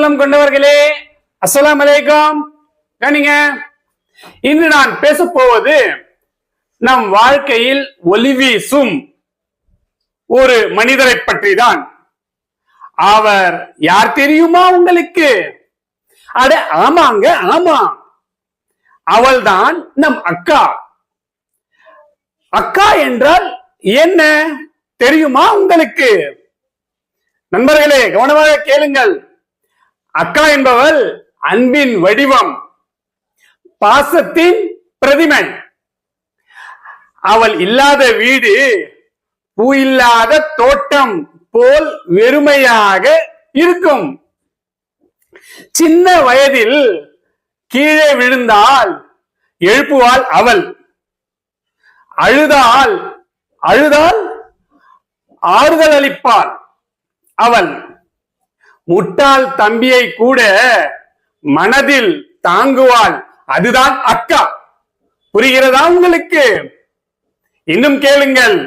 நல்லுள்ளம் கொண்டவர்களே, அஸ்ஸலாம் அலைக்கும். கணிங்க, இன்று நான் பேச போவது நம் வாழ்க்கையில் ஒளி வீசும் ஒரு மனிதரை பற்றி தான். அவர் யார் தெரியுமா உங்களுக்கு? அட ஆமாங்க, ஆமா, அவள்தான் நம் அக்கா. அக்கா என்றால் என்ன தெரியுமா உங்களுக்கு? நண்பர்களே, கவனமாக கேளுங்கள். அக்கா என்பவள் அன்பின் வடிவம், பாசத்தின் பிரதிமை. அவள் இல்லாத வீடு பூ இல்லாத தோட்டம் போல் வெறுமையாக இருக்கும். சின்ன வயதில் கீழே விழுந்தால் எழுப்புவாள் அவள். அழுதால் ஆறுதல் அளிப்பாள் அவள். முட்டாள் தம்பியை கூட மனதில் தாங்குவாள். அதுதான் அக்கா. புரிகிறதா உங்களுக்கு? இன்னும் கேளுங்கள்.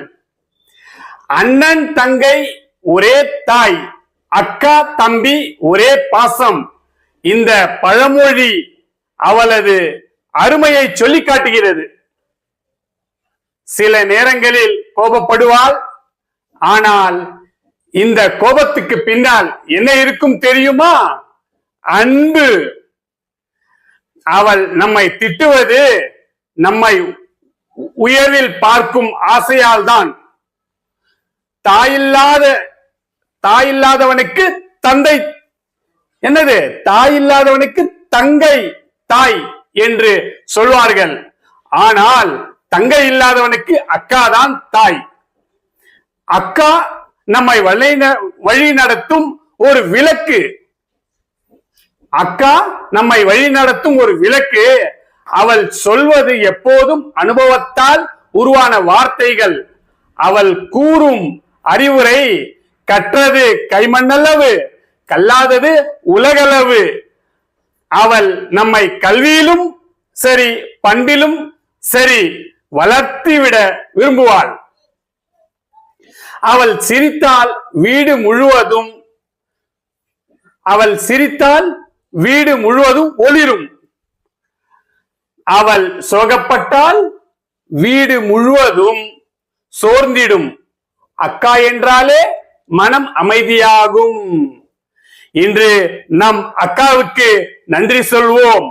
அண்ணன் தங்கை ஒரே தாய், அக்கா தம்பி ஒரே பாசம். இந்த பழமொழி அவளது அருமையை சொல்லி காட்டுகிறது. சில நேரங்களில் கோபப்படுவாள், ஆனால் இந்த கோபத்துக்கு பின்னால் என்ன இருக்கும் தெரியுமா? அன்பு. அவள் நம்மை திட்டுவது நம்மை உயர்வில் பார்க்கும் ஆசையால் தான். தாயில்லாதவனுக்கு தந்தை என்னது? தாயில்லாதவனுக்கு தங்கை தாய் என்று சொல்வார்கள். ஆனால் தங்கை இல்லாதவனுக்கு அக்கா தான் தாய். அக்கா நம்மை வழி நடத்தும் ஒரு விளக்கு. அக்கா நம்மை வழி நடத்தும் ஒரு விளக்கு. அவள் சொல்வது எப்போதும் அனுபவத்தால் உருவான வார்த்தைகள். அவள் கூறும் அறிவுரை கற்றது கைமண்ணளவு, கல்லாதது உலகளவு. அவள் நம்மை கல்வியிலும் சரி, பண்பிலும் சரி வளர்த்திவிட விரும்புவாள். அவள் சிரித்தால் வீடு முழுவதும் ஒளிரும். அவள் சோகப்பட்டால் வீடு முழுவதும் சோர்ந்திடும். அக்கா என்றாலே மனம் அமைதியாகும். இன்று நம் அக்காவுக்கு நன்றி சொல்வோம்.